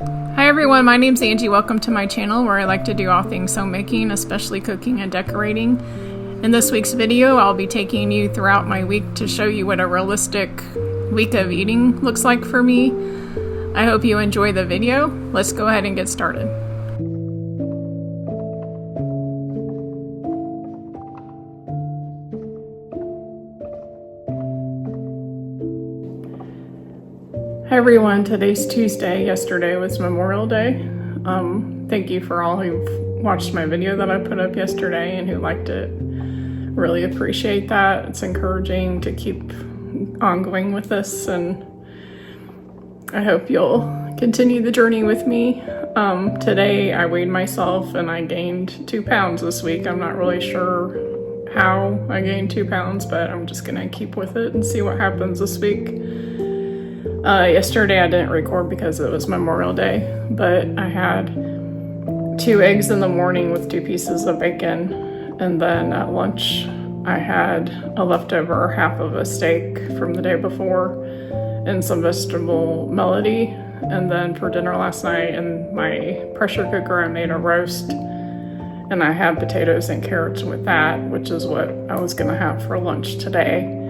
Hi everyone, my name's Angie. Welcome to my channel where I like to do all things homemaking, especially cooking and decorating. In this week's video, I'll be taking you throughout my week to show you what a realistic week of eating looks like for me. I hope you enjoy the video. Let's go ahead and get started. Hi everyone, today's Tuesday. Yesterday was Memorial Day. Thank you for all who've watched my video that I put up yesterday and who liked it. Really appreciate that. It's encouraging to keep on going with this, and I hope you'll continue the journey with me. Today I weighed myself and I gained 2 pounds this week. I'm not really sure how I gained 2 pounds, but I'm just gonna keep with it and see what happens this week. Yesterday I didn't record because it was Memorial Day, but I had 2 eggs in the morning with 2 pieces of bacon, and then at lunch I had a leftover half of a steak from the day before and some vegetable melody. And then for dinner last night in my pressure cooker I made a roast, and I had potatoes and carrots with that, which is what I was gonna have for lunch today.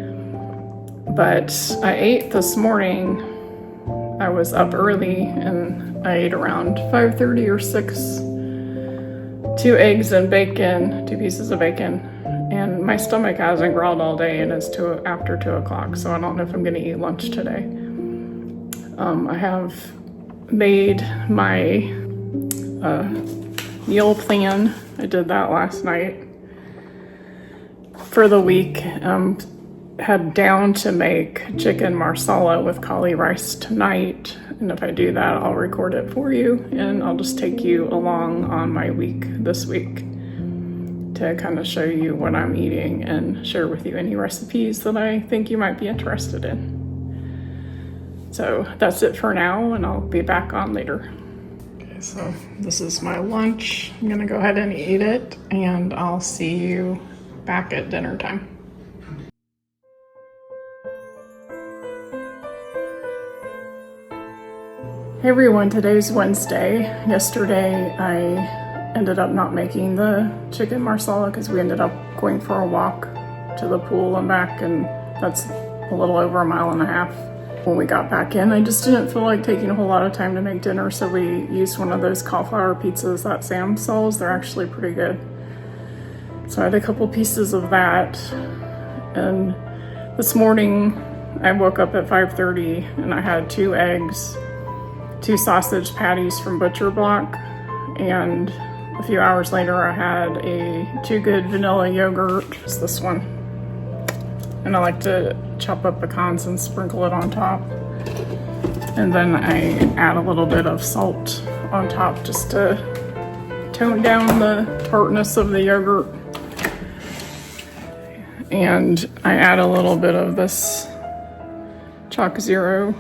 But I ate this morning. I was up early and I ate around 5:30 or 6, 2 eggs and bacon, 2 pieces of bacon. And my stomach hasn't growled all day and it's after 2 o'clock, so I don't know if I'm gonna eat lunch today. I have made my meal plan. I did that last night for the week. Had down to make chicken marsala with cauli rice tonight, and if I do that I'll record it for you and I'll just take you along on my week this week to kind of show you what I'm eating and share with you any recipes that I think you might be interested in. So that's it for now, and I'll be back on later. Okay, so this is my lunch. I'm gonna go ahead and eat it and I'll see you back at dinner time. Hey everyone, today's Wednesday. Yesterday I ended up not making the chicken marsala because we ended up going for a walk to the pool and back, and that's a little over 1.5 miles. When we got back in, I just didn't feel like taking a whole lot of time to make dinner, so we used one of those cauliflower pizzas that Sam sells. They're actually pretty good. So I had a couple pieces of that, and this morning I woke up at 5:30 and I had 2 eggs, 2 sausage patties from Butcher Block, and a few hours later I had a Too Good vanilla yogurt. It's this one. And I like to chop up pecans and sprinkle it on top. And then I add a little bit of salt on top just to tone down the tartness of the yogurt. And I add a little bit of this Chalk Zero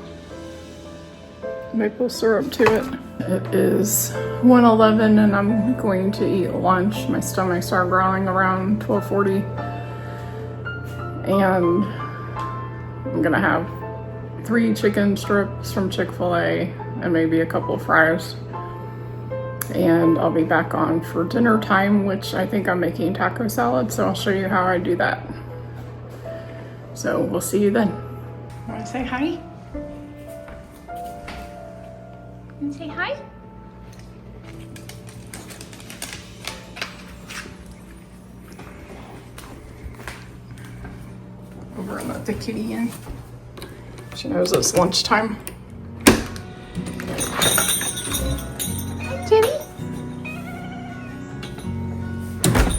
maple syrup to it. It is 1:11 and I'm going to eat lunch. My stomach started growling around 12:40, and I'm gonna have 3 chicken strips from Chick-fil-A and maybe a couple of fries, and I'll be back on for dinner time, which I think I'm making taco salad, so I'll show you how I do that. So we'll see you then. Want to say hi? And say hi. Over and let the kitty in. She knows it's lunchtime. Hi, kitty.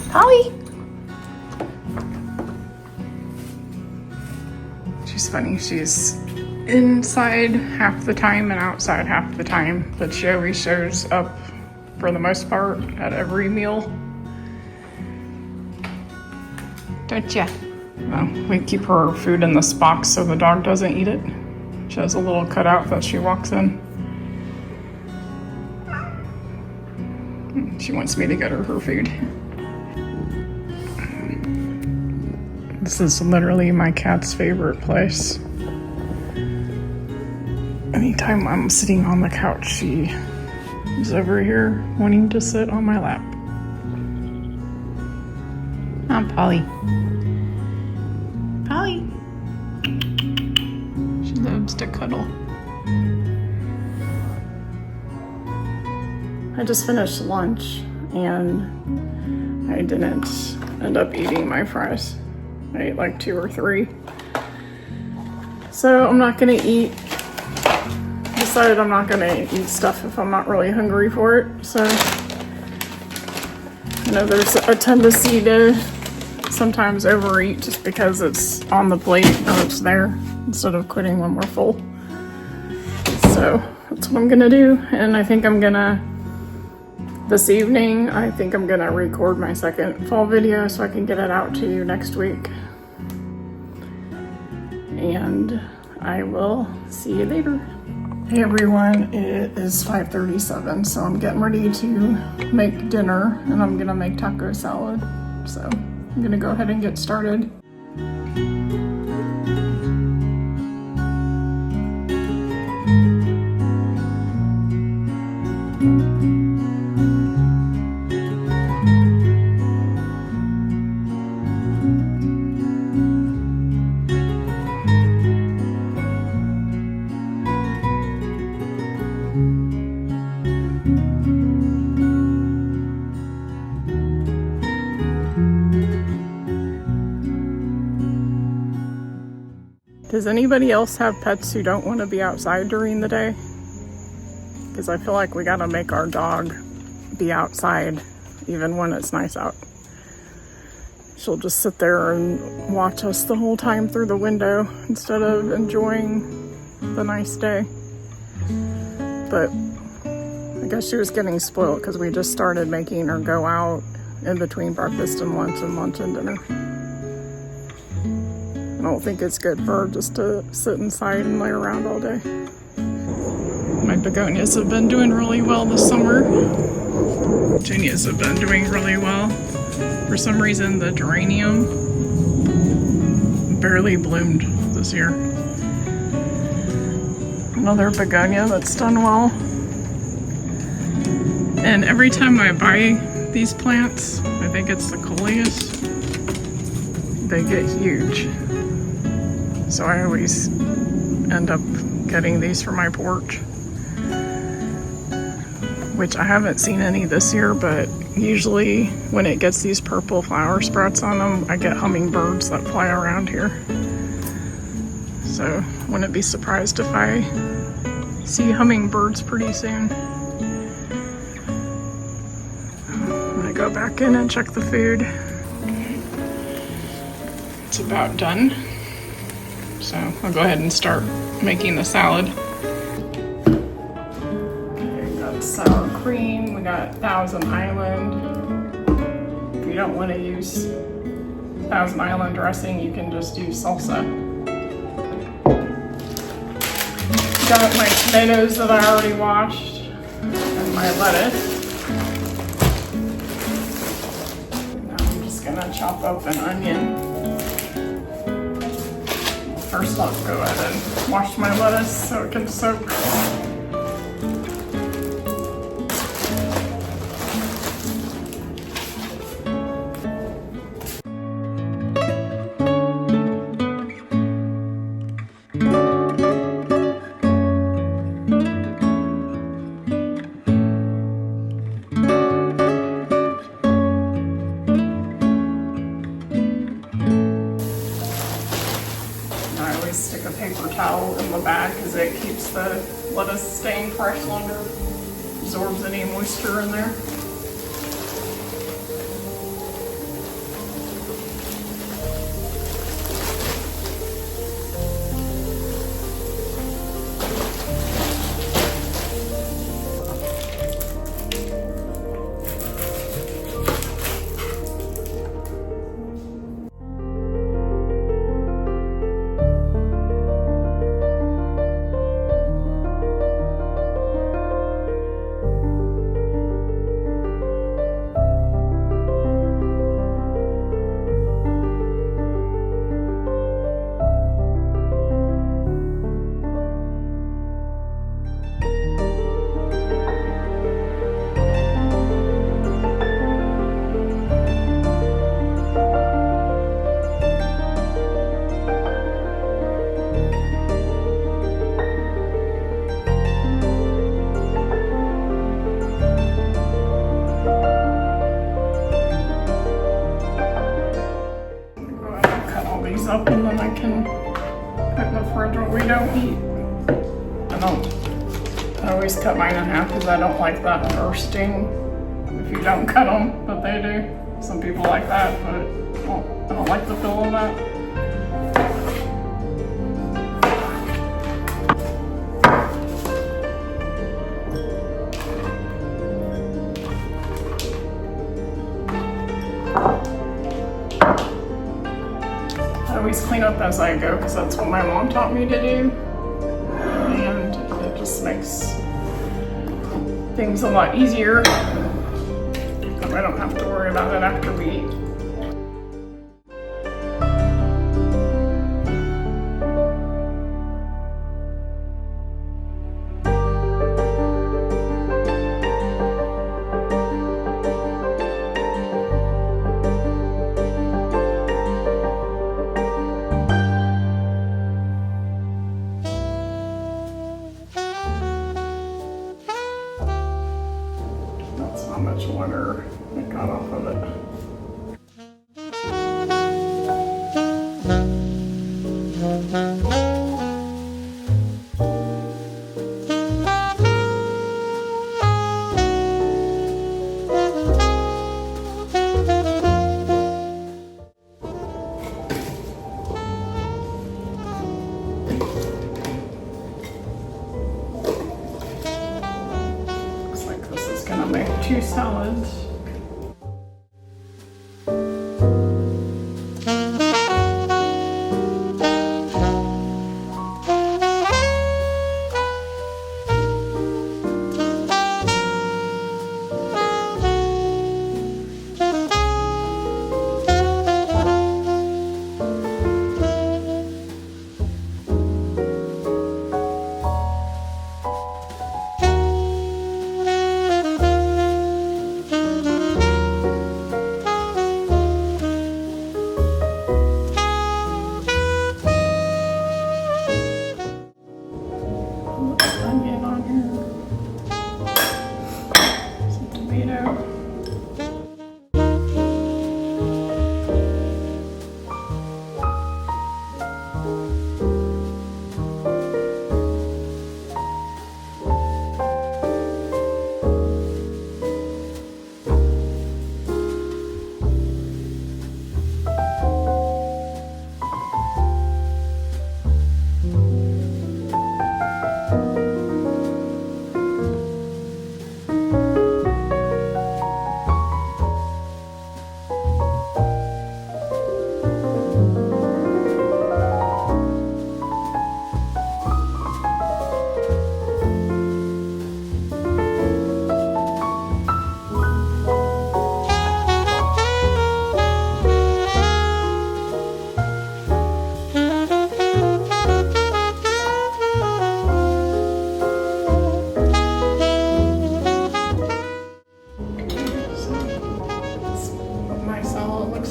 Holly. She's funny. She's inside half the time and outside half the time, but she always shows up for the most part at every meal. Don't ya? Well, we keep her food in this box so the dog doesn't eat it. She has a little cutout that she walks in. She wants me to get her food. This is literally my cat's favorite place. Anytime I'm sitting on the couch, she is over here wanting to sit on my lap. I'm Polly. Polly. She loves to cuddle. I just finished lunch and I didn't end up eating my fries. I ate like 2 or 3. So I'm not gonna eat. Decided I'm not gonna eat stuff if I'm not really hungry for it. So I know there's a tendency to sometimes overeat just because it's on the plate or it's there instead of quitting when we're full. So that's what I'm gonna do. And I think I'm gonna, this evening, I think I'm gonna record my second fall video so I can get it out to you next week. And I will see you later. Hey everyone, it is 5:37, so I'm getting ready to make dinner and I'm gonna make taco salad. So I'm gonna go ahead and get started. Does anybody else have pets who don't want to be outside during the day? Because I feel like we gotta make our dog be outside even when it's nice out. She'll just sit there and watch us the whole time through the window instead of enjoying the nice day. But I guess she was getting spoiled because we just started making her go out in between breakfast and lunch and dinner. I don't think it's good for her just to sit inside and lay around all day. My begonias have been doing really well this summer. Petunias have been doing really well. For some reason, the geranium barely bloomed this year. Another begonia that's done well. And every time I buy these plants, I think it's the coleus, they get huge. So I always end up getting these for my porch, which I haven't seen any this year, but usually when it gets these purple flower sprouts on them, I get hummingbirds that fly around here. So wouldn't be surprised if I see hummingbirds pretty soon. I'm gonna go back in and check the food. It's about done. So I'll go ahead and start making the salad. Okay, we got sour cream, we got Thousand Island. If you don't want to use Thousand Island dressing, you can just use salsa. Got my tomatoes that I already washed and my lettuce. Now I'm just gonna chop up an onion. First, let's go ahead and wash my lettuce so it can soak. Stick a paper towel in the bag because it keeps the lettuce staying fresh longer, absorbs any moisture in there. up and then I can put in the fridge what we don't eat. I always cut mine in half because I don't like that bursting if you don't cut them, but they do. Some people like that, but I don't like the feel of that. I always clean up as I go because that's what my mom taught me to do. And it just makes things a lot easier. I don't have to worry about it after we eat. That's how much water I got off of it. Looks like this is gonna make 2 salads. Onion on here. Some tomato.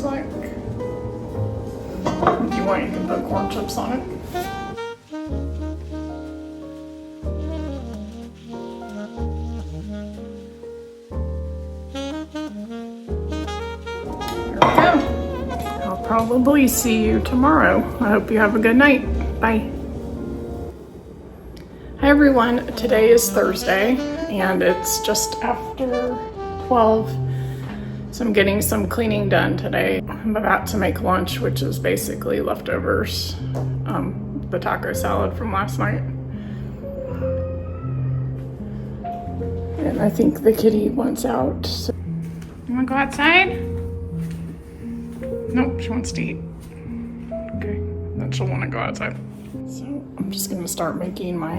Like. If you want, you can put corn chips on it. There we go. I'll probably see you tomorrow. I hope you have a good night. Bye. Hi everyone, today is Thursday and it's just after 12. So I'm getting some cleaning done today. I'm about to make lunch, which is basically leftovers, the taco salad from last night. And I think the kitty wants out. So. You wanna go outside? Nope, she wants to eat. Okay, then she'll wanna go outside. So I'm just gonna start making my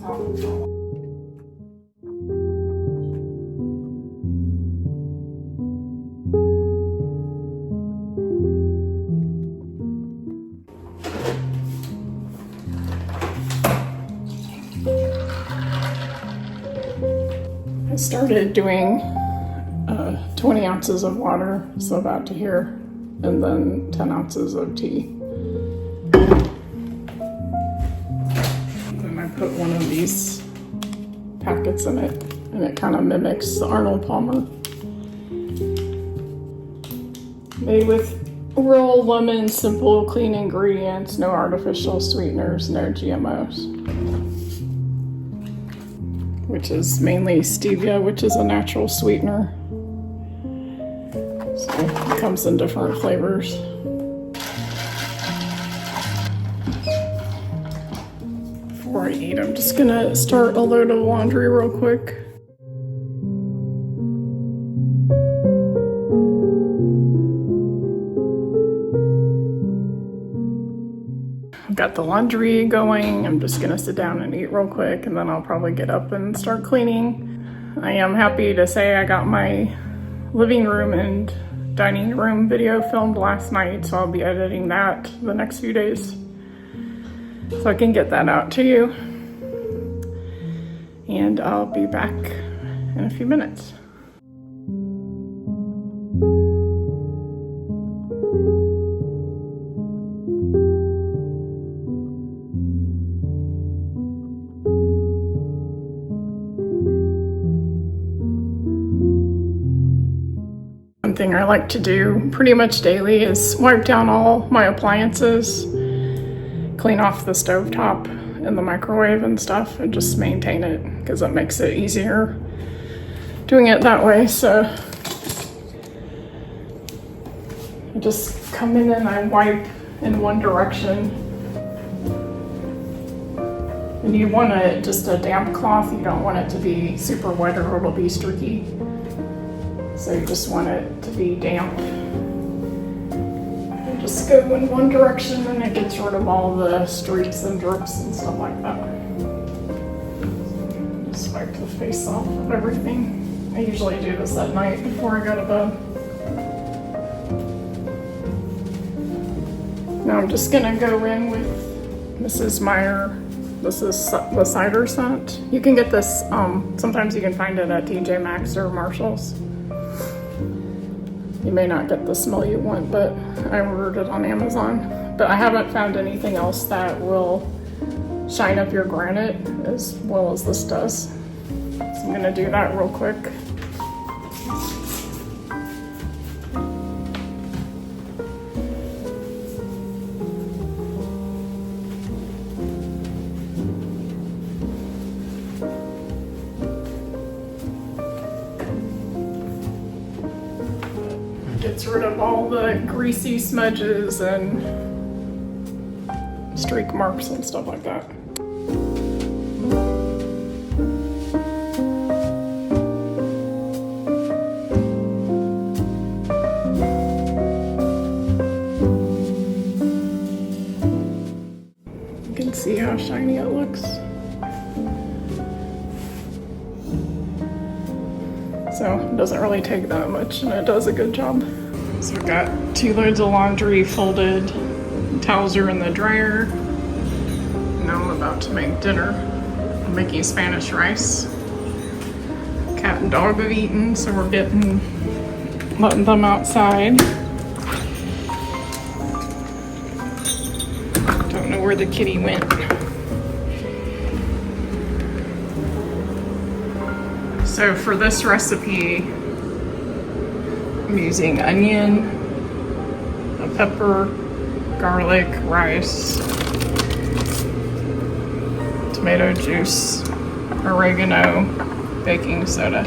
salad. I started doing 20 ounces of water, so about to here, and then 10 ounces of tea. Then I put one of these packets in it, and it kind of mimics the Arnold Palmer. Made with real lemon, simple, clean ingredients, no artificial sweeteners, no GMOs. Which is mainly stevia, which is a natural sweetener. So it comes in different flavors. Before I eat, I'm just gonna start a load of laundry real quick. Got the laundry going. I'm just gonna sit down and eat real quick, and then I'll probably get up and start cleaning. I am happy to say I got my living room and dining room video filmed last night, so I'll be editing that the next few days so I can get that out to you. And I'll be back in a few minutes. One thing I like to do pretty much daily is wipe down all my appliances, clean off the stovetop and the microwave and stuff, and just maintain it because it makes it easier doing it that way. So I just come in and I wipe in one direction. And you want it just a damp cloth, you don't want it to be super wet or it'll be streaky. So you just want it to be damp. And just go in one direction and it gets rid of all the streaks and drips and stuff like that. Just wipe the face off of everything. I usually do this at night before I go to bed. Now I'm just gonna go in with Mrs. Meyer. This is the cider scent. You can get this, sometimes you can find it at TJ Maxx or Marshall's. You may not get the smell you want, but I ordered it on Amazon. But I haven't found anything else that will shine up your granite as well as this does. So I'm gonna do that real quick. Gets rid of all the greasy smudges and streak marks and stuff like that. You can see how shiny it looks. So it doesn't really take that much, and it does a good job. So I've got 2 loads of laundry folded, towels are in the dryer. Now I'm about to make dinner. I'm making Spanish rice. Cat and dog have eaten, so we're letting them outside. Don't know where the kitty went. So for this recipe, I'm using onion, a pepper, garlic, rice, tomato juice, oregano, baking soda.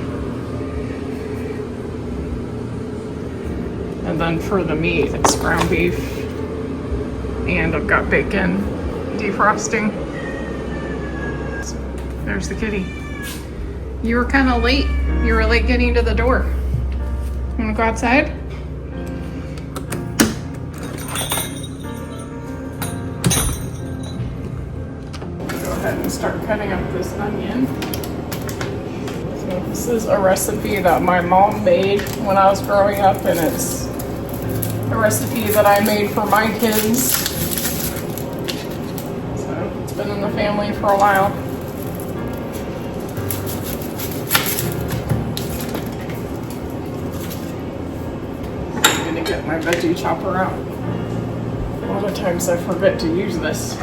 And then for the meat, it's ground beef, and I've got bacon defrosting. There's the kitty. You were kind of late. You were late getting to the door. You wanna go outside? Go ahead and start cutting up this onion. So this is a recipe that my mom made when I was growing up, and it's a recipe that I made for my kids. So it's been in the family for a while. Get my veggie chopper out. A lot of times I forget to use this.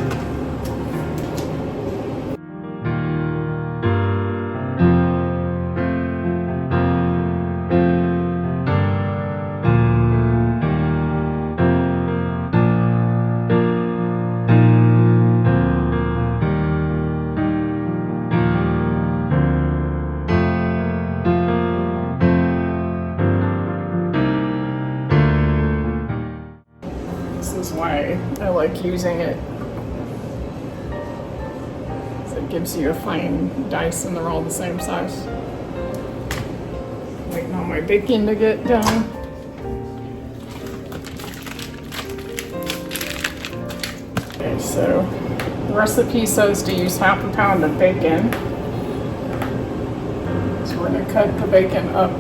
I like using it. It gives you a fine dice and they're all the same size. Waiting on my baking to get done. Okay, so the recipe says to use half a pound of bacon. So we're going to cut the bacon up.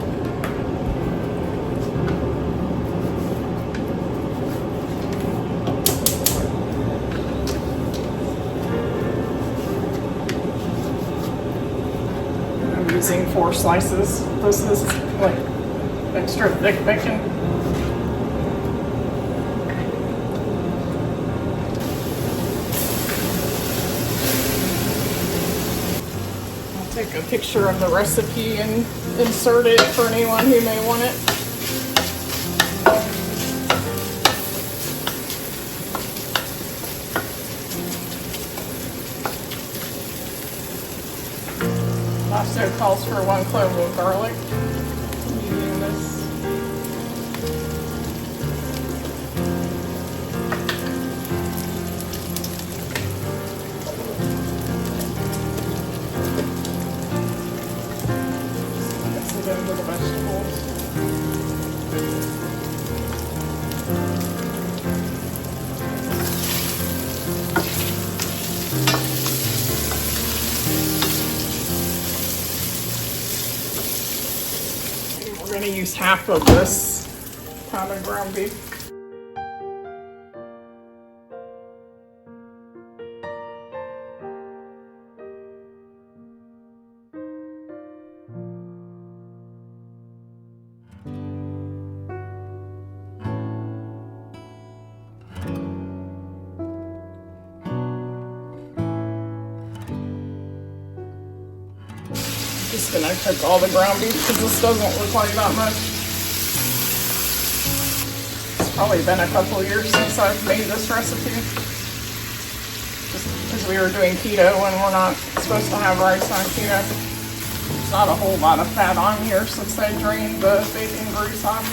I'm using 4 slices. This is like extra thick bacon. Take a picture of the recipe and insert it for anyone who may want it. It also calls for 1 clove of garlic. I'm using this. Into the vegetables. We're going to use half of this pound of ground beef. Just gonna cook all the ground beef because this doesn't look like that much. It's probably been a couple years since I've made this recipe. Just because we were doing keto and we're not supposed to have rice on keto. There's not a whole lot of fat on here since I drained the bacon grease off.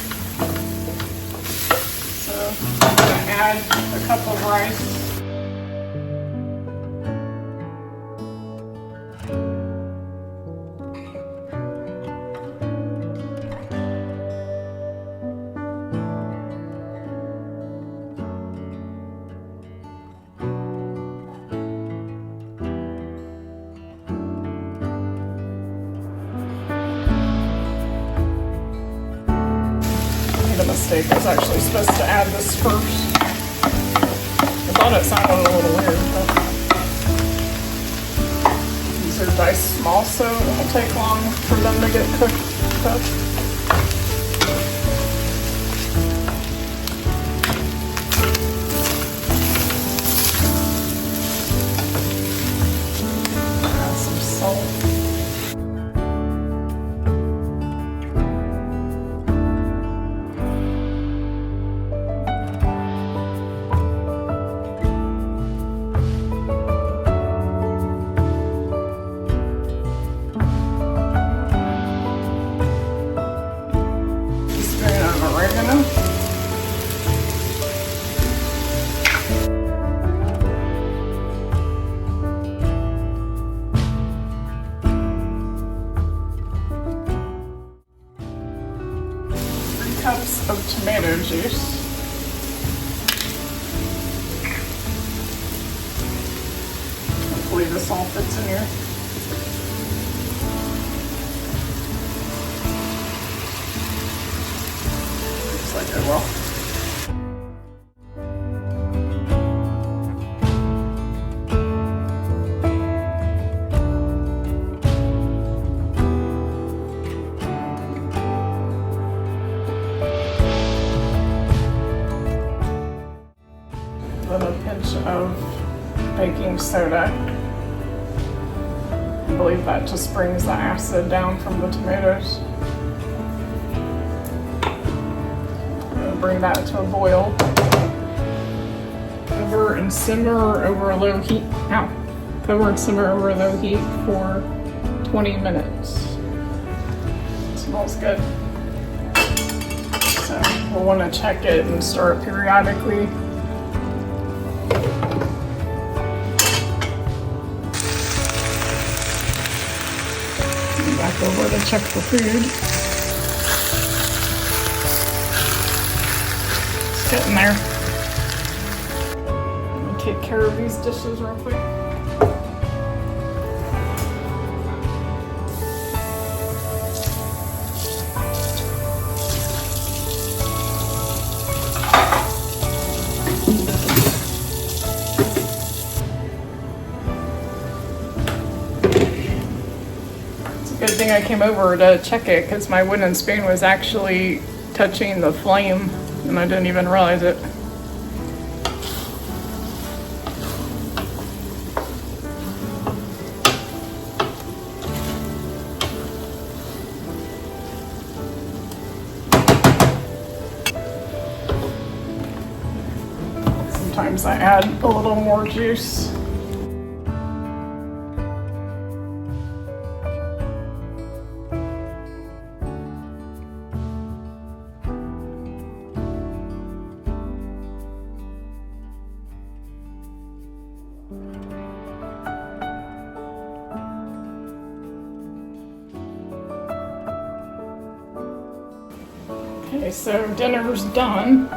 So I'm gonna add a cup of rice. Mistake. I was actually supposed to add this first. I thought it sounded a little weird, but these are diced small, so it won't take long for them to get cooked up. Add some salt. Oregano. 3 cups of tomato juice. Hopefully this all fits in here. Like it will. Then a pinch of baking soda. I believe that just brings the acid down from the tomatoes. Bring that to a boil. Cover and simmer over a low heat. Ow. Cover and simmer over a low heat for 20 minutes. It smells good. So we'll want to check it and stir it periodically Back over to check for food. It's getting there. I'm gonna take care of these dishes real quick. Good thing I came over to check it because my wooden spoon was actually touching the flame and I didn't even realize it. Sometimes I add a little more juice. Okay, so dinner's done.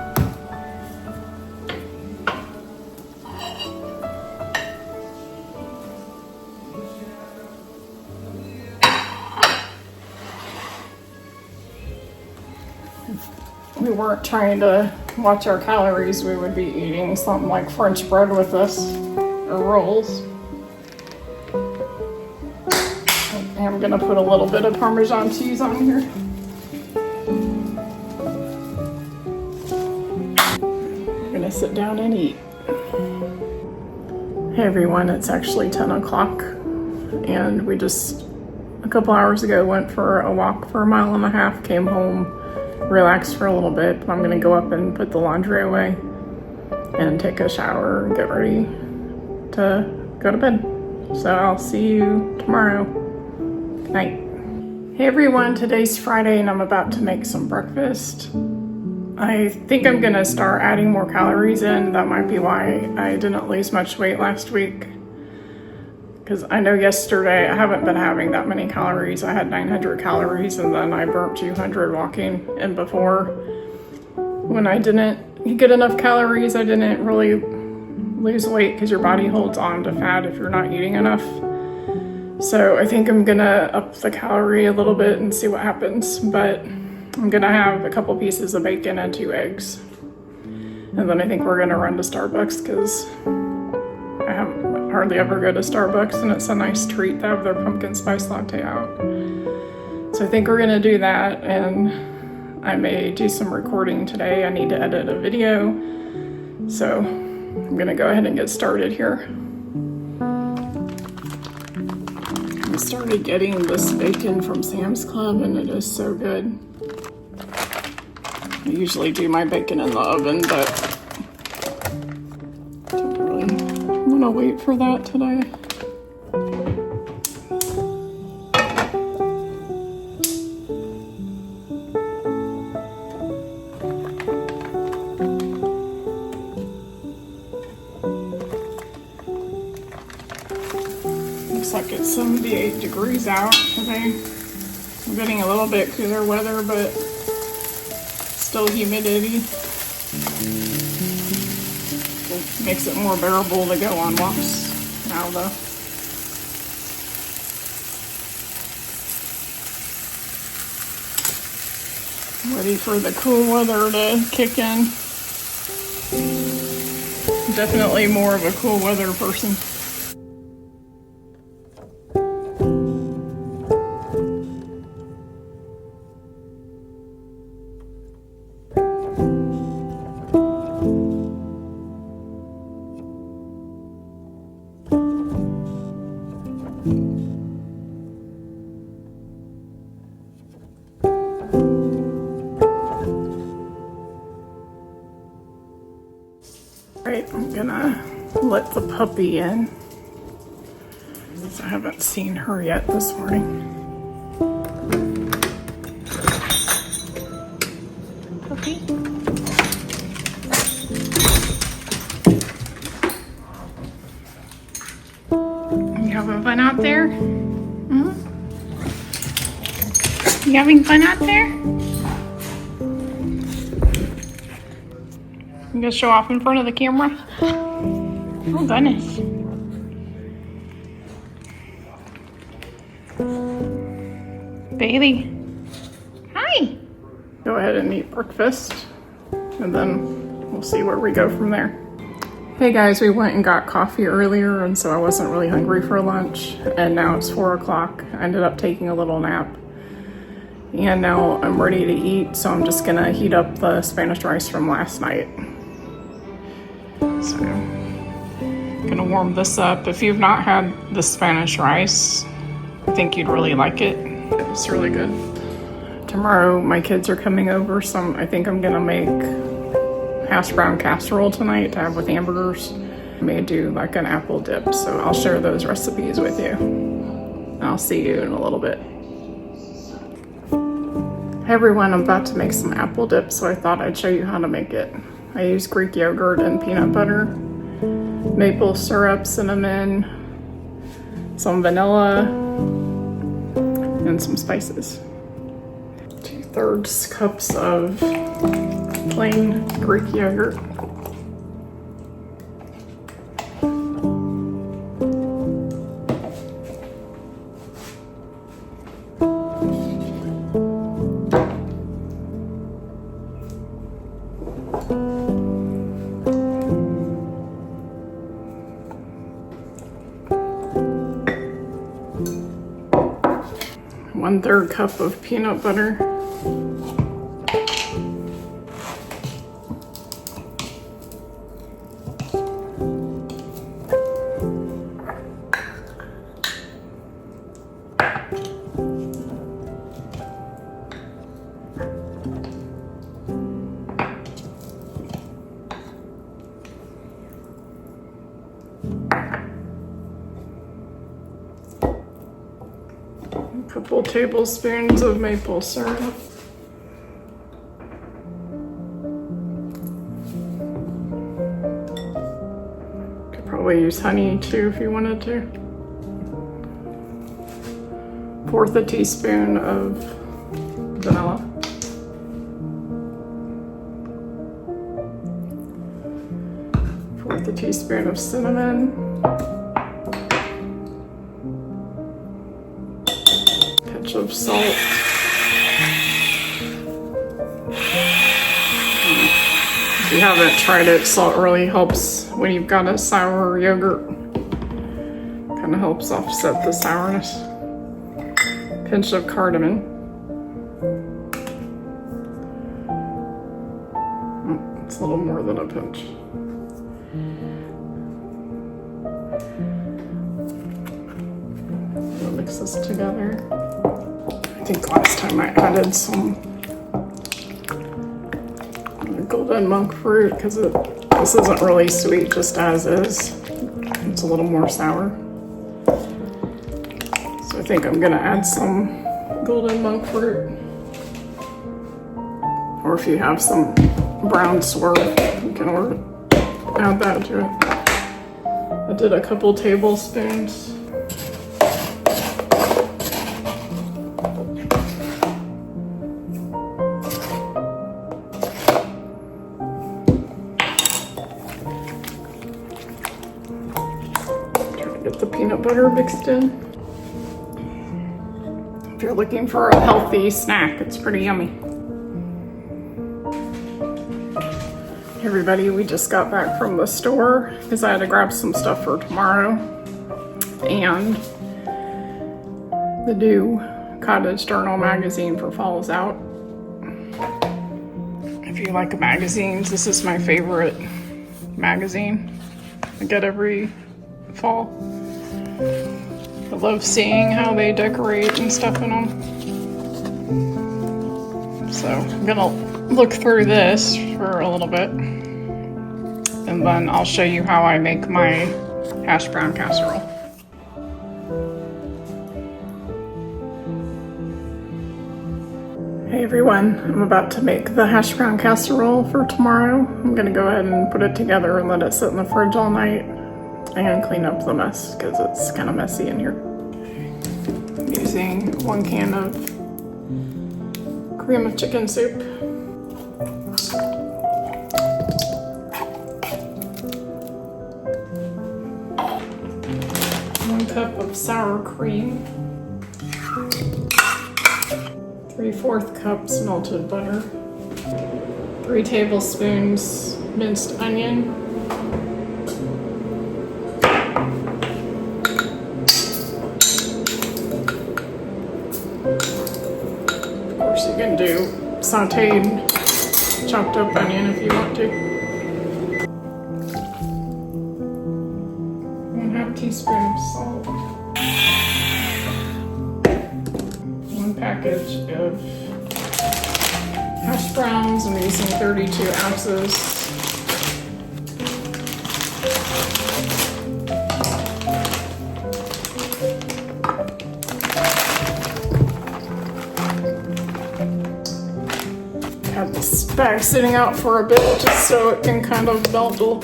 If we weren't trying to watch our calories, we would be eating something like French bread with this, or rolls. I'm gonna put a little bit of Parmesan cheese on here. Sit down and eat. Hey everyone, it's actually 10 o'clock and we just a couple hours ago went for a walk for 1.5 miles, came home, relaxed for a little bit. I'm gonna go up and put the laundry away and take a shower and get ready to go to bed. So I'll see you tomorrow. Good night. Hey everyone, today's Friday and I'm about to make some breakfast. I think I'm gonna start adding more calories in. That might be why I didn't lose much weight last week. Because I know yesterday I haven't been having that many calories. I had 900 calories and then I burnt 200 walking. And before, when I didn't get enough calories, I didn't really lose weight because your body holds on to fat if you're not eating enough. So I think I'm gonna up the calorie a little bit and see what happens. But I'm gonna have a couple pieces of bacon and 2 eggs. And then I think we're gonna run to Starbucks because I hardly ever go to Starbucks and it's a nice treat to have their pumpkin spice latte out. So I think we're gonna do that and I may do some recording today. I need to edit a video. So I'm gonna go ahead and get started here. I started getting this bacon from Sam's Club and it is so good. I usually do my bacon in the oven, but don't really want to wait for that today. Looks like it's 78 degrees out today. We're getting a little bit cooler weather, but still humidity. It makes it more bearable to go on walks now though. Ready for the cool weather to kick in. Definitely more of a cool weather person. Right, I'm gonna let the puppy in. I haven't seen her yet this morning. Puppy? You having fun out there? Mm-hmm. You having fun out there? You gonna show off in front of the camera? Oh goodness. Bailey. Hi. Go ahead and eat breakfast and then we'll see where we go from there. Hey guys, we went and got coffee earlier and so I wasn't really hungry for lunch, and now it's 4 o'clock. I ended up taking a little nap and now I'm ready to eat, so I'm just gonna heat up the Spanish rice from last night. So I'm gonna warm this up. If you've not had the Spanish rice, I think you'd really like it. It's really good. Tomorrow my kids are coming over, so I think I'm gonna make hash brown casserole tonight to have with hamburgers. I may do like an apple dip, so I'll share those recipes with you. I'll see you in a little bit. Hey everyone, I'm about to make some apple dip, so I thought I'd show you how to make it. I use Greek yogurt and peanut butter, maple syrup, cinnamon, some vanilla, and some spices. 2/3 cups of plain Greek yogurt. One-third cup of peanut butter. A couple tablespoons of maple syrup. Could probably use honey too if you wanted to. 1/4 teaspoon of vanilla. 1/4 teaspoon of cinnamon. Of salt. If you haven't tried it, salt really helps when you've got a sour yogurt. Kind of helps offset the sourness. Pinch of cardamom. It's a little more than a pinch. We'll mix this together. I think last time I added some golden monk fruit because this isn't really sweet just as is. It's a little more sour. So I think I'm gonna add some golden monk fruit. Or if you have some brown swerve, you can add that to it. I did a couple tablespoons. Get the peanut butter mixed in. If you're looking for a healthy snack, it's pretty yummy. Hey everybody, we just got back from the store because I had to grab some stuff for tomorrow. And the new Cottage Journal magazine for fall is out. If you like magazines, this is my favorite magazine I get every fall. I love seeing how they decorate and stuff in them. So I'm gonna look through this for a little bit and then I'll show you how I make my hash brown casserole. Hey everyone, I'm about to make the hash brown casserole for tomorrow. I'm gonna go ahead and put it together and let it sit in the fridge all night and clean up the mess because it's kind of messy in here. I'm using 1 can of cream of chicken soup. 1 cup of sour cream. 3/4 cups melted butter. 3 tablespoons minced onion. Of course, you can do sauteed, chopped up onion if you want to. 1/2 teaspoon of salt. 1 package of hash browns. I'm using 32 ounces. Have this bag sitting out for a bit just so it can kind of melt all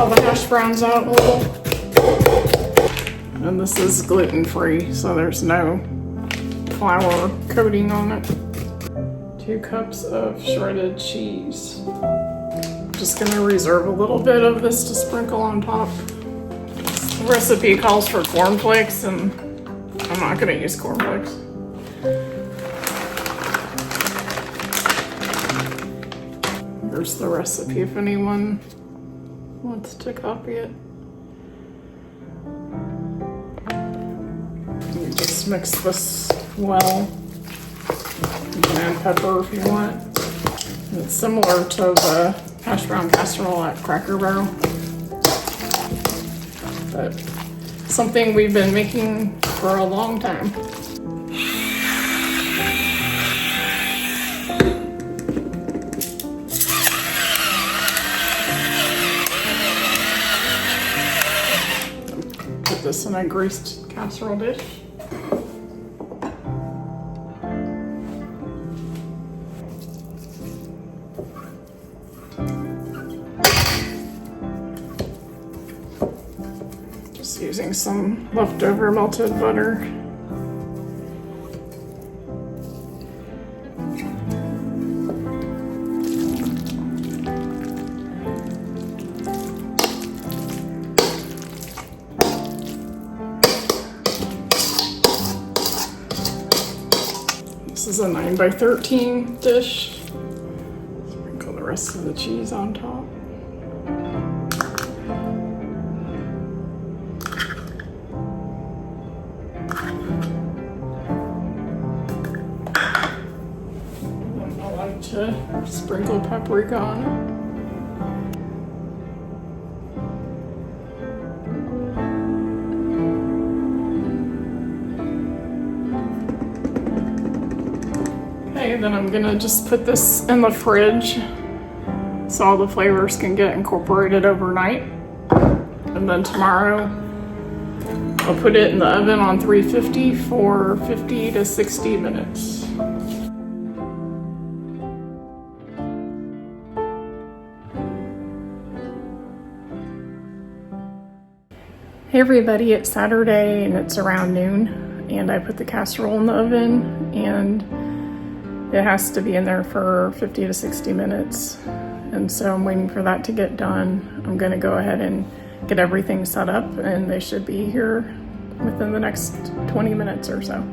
the hash browns out a little. And this is gluten-free, so there's no flour coating on it. 2 cups of shredded cheese. Just gonna reserve a little bit of this to sprinkle on top. The recipe calls for cornflakes, and I'm not gonna use cornflakes. Here's the recipe if anyone wants to copy it. You just mix this well. You can add pepper if you want. It's similar to the hash brown casserole at Cracker Barrel, but something we've been making for a long time. Put this in a greased casserole dish. Just using some leftover melted butter. This is a 9x13 dish. Sprinkle the rest of the cheese on top. I like to sprinkle paprika on it. Okay, then I'm gonna just put this in the fridge so all the flavors can get incorporated overnight. And then tomorrow I'll put it in the oven on 350 for 50 to 60 minutes. Hey everybody, it's Saturday and it's around noon, and I put the casserole in the oven and it has to be in there for 50 to 60 minutes. And so I'm waiting for that to get done. I'm gonna go ahead and get everything set up and they should be here within the next 20 minutes or so.